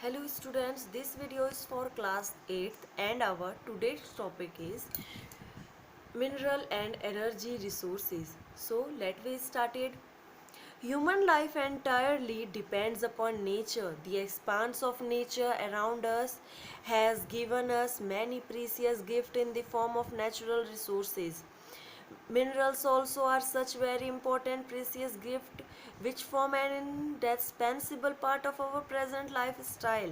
Hello students, this video is for class 8th and our today's topic is mineral and energy resources. So let me start it. Human life entirely depends upon nature. The expanse of nature around us has given us many precious gifts in the form of natural resources. Minerals also are such very important precious gift which form an indispensable part of our present lifestyle.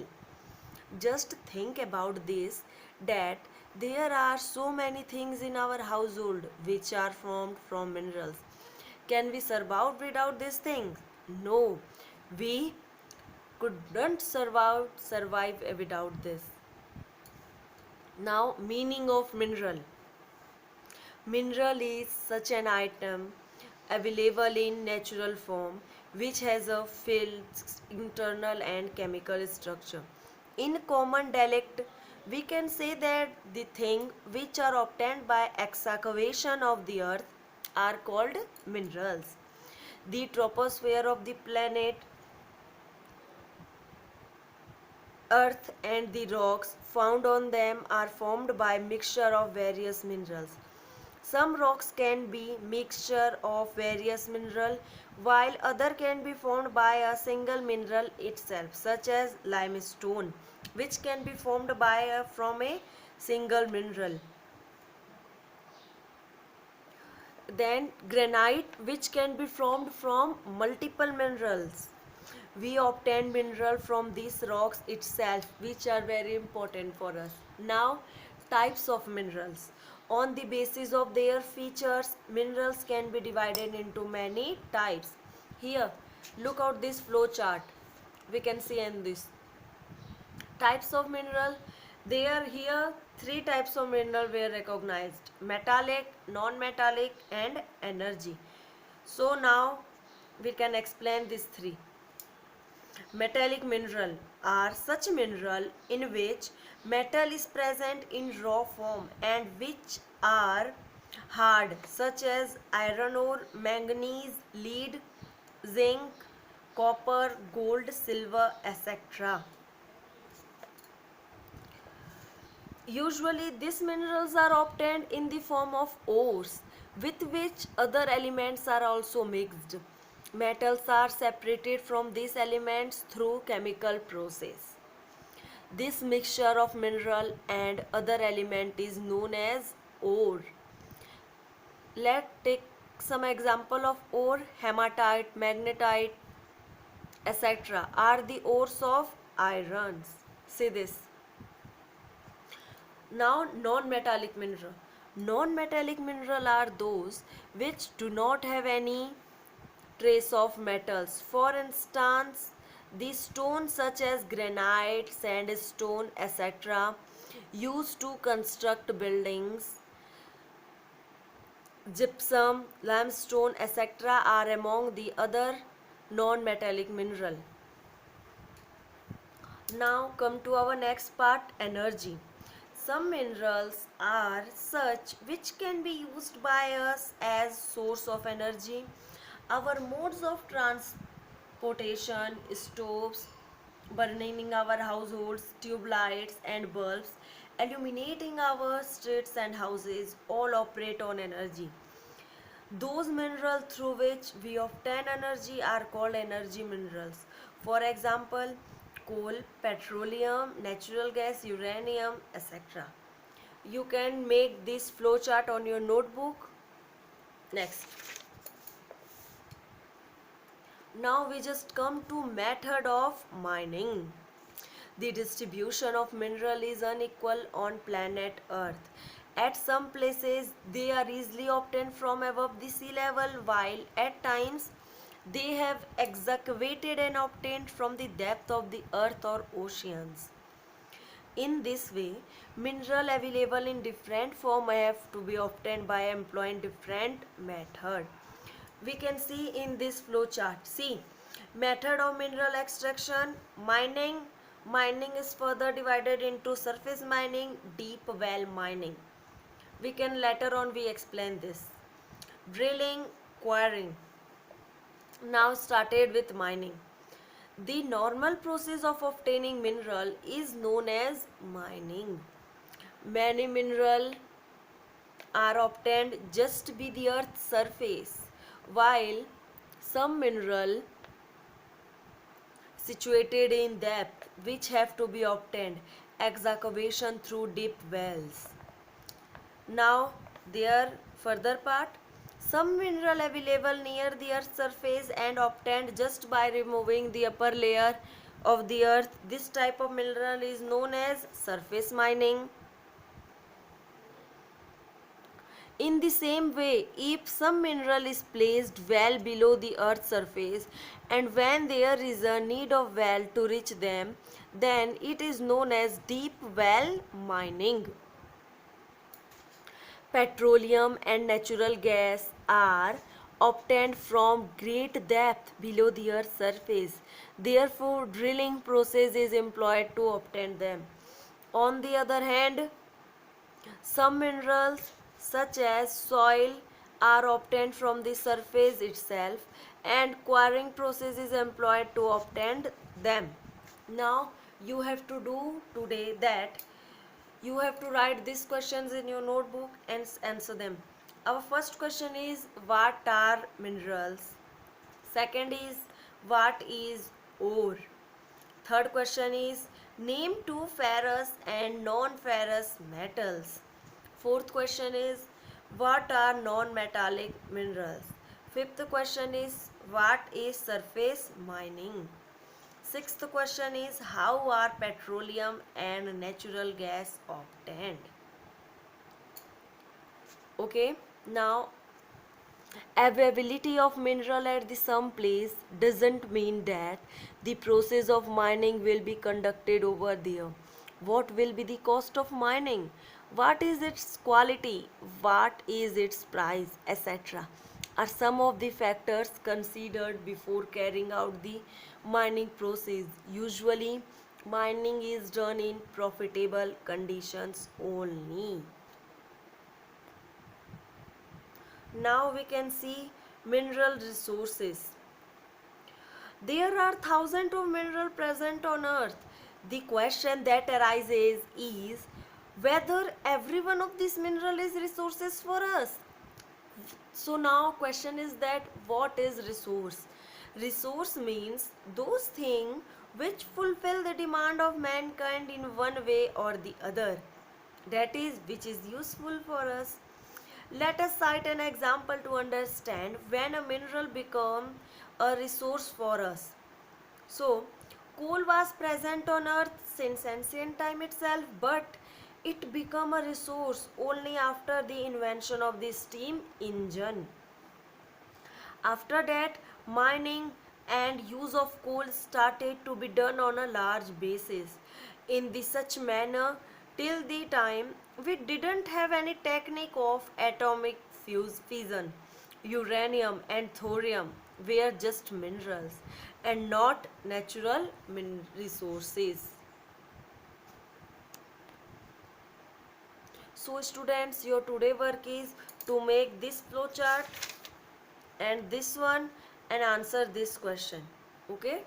Just think about this, that there are so many things in our household which are formed from minerals. Can we survive without these things? No, we couldn't survive without this. Now, meaning of mineral. Mineral is such an item available in natural form which has a fixed internal and chemical structure. In common dialect, we can say that the things which are obtained by excavation of the earth are called minerals. The troposphere of the planet Earth and the rocks found on them are formed by mixture of various minerals. Some rocks can be mixture of various mineral while other can be formed by a single mineral itself, such as limestone, which can be formed from a single mineral. Then granite, which can be formed from multiple minerals. We obtain mineral from these rocks itself, which are very important for us. Now, types of minerals. On the basis of their features, minerals can be divided into many types. Here, look out this flow chart. We can see in this types of mineral. There here three types of mineral were recognized: metallic, non-metallic and energy. So now we can explain these three. Metallic mineral are such mineral in which metal is present in raw form and which are hard, such as iron ore, manganese, lead, zinc, copper, gold, silver, etc. Usually these minerals are obtained in the form of ores with which other elements are also mixed. Metals are separated from these elements through chemical process. This mixture of mineral and other element is known as ore. Let's take some example of ore. Hematite, magnetite, etc. are the ores of irons. See this. Now, non-metallic mineral. Non-metallic mineral are those which do not have any trace of metals. For instance, the stones such as granite, sandstone, etc. used to construct buildings. Gypsum, limestone, etc. are among the other non-metallic mineral. Now come to our next part, energy. Some minerals are such which can be used by us as source of energy. Our modes of transportation, stoves, burning in our households, tube lights and bulbs, illuminating our streets and houses all operate on energy. Those minerals through which we obtain energy are called energy minerals. For example, coal, petroleum, natural gas, uranium, etc. You can make this flowchart on your notebook. Next. Now we just come to method of mining. The distribution of mineral is unequal on planet Earth. At some places they are easily obtained from above the sea level, while at times they have excavated and obtained from the depth of the earth or oceans. In this way, mineral available in different form have to be obtained by employing different method. We can see in this flow chart. See, method of mineral extraction, mining. Mining is further divided into surface mining, deep well mining. We can later on we explain this. Drilling, quarrying. Now started with mining. The normal process of obtaining mineral is known as mining. Many minerals are obtained just by the earth's surface, while some mineral situated in depth which have to be obtained excavation through deep wells. Now their further part, some mineral available near the earth's surface and obtained just by removing the upper layer of the earth. This type of mineral is known as surface mining. In the same way, if some mineral is placed well below the earth's surface and when there is a need of well to reach them, then it is known as deep well mining. Petroleum and natural gas are obtained from great depth below the earth's surface. Therefore, drilling process is employed to obtain them. On the other hand, some minerals, such as soil, are obtained from the surface itself and quarrying process is employed to obtain them. Now, you have to do today that you have to write these questions in your notebook and answer them. Our first question is what are minerals? Second is what is ore? Third question is name two ferrous and non-ferrous metals. Fourth question is what are non-metallic minerals? Fifth question is what is surface mining? Sixth question is how are petroleum and natural gas obtained? Okay, now availability of mineral at the some place doesn't mean that the process of mining will be conducted over there. What will be the cost of mining? What is its quality? What is its price, etc. are some of the factors considered before carrying out the mining process. Usually, mining is done in profitable conditions only. Now we can see mineral resources. There are thousands of minerals present on earth. The question that arises is whether every one of these minerals is resources for us. So now question is that what is resource? Resource means those things which fulfill the demand of mankind in one way or the other. That is which is useful for us. Let us cite an example to understand when a mineral becomes a resource for us. So, coal was present on earth since ancient time itself, but it became a resource only after the invention of the steam engine. After that, mining and use of coal started to be done on a large basis. In the such manner, till the time we didn't have any technique of atomic fission. Uranium and thorium were just minerals and not natural resources. So students, your today work is to make this flowchart and this one and answer this question. Okay.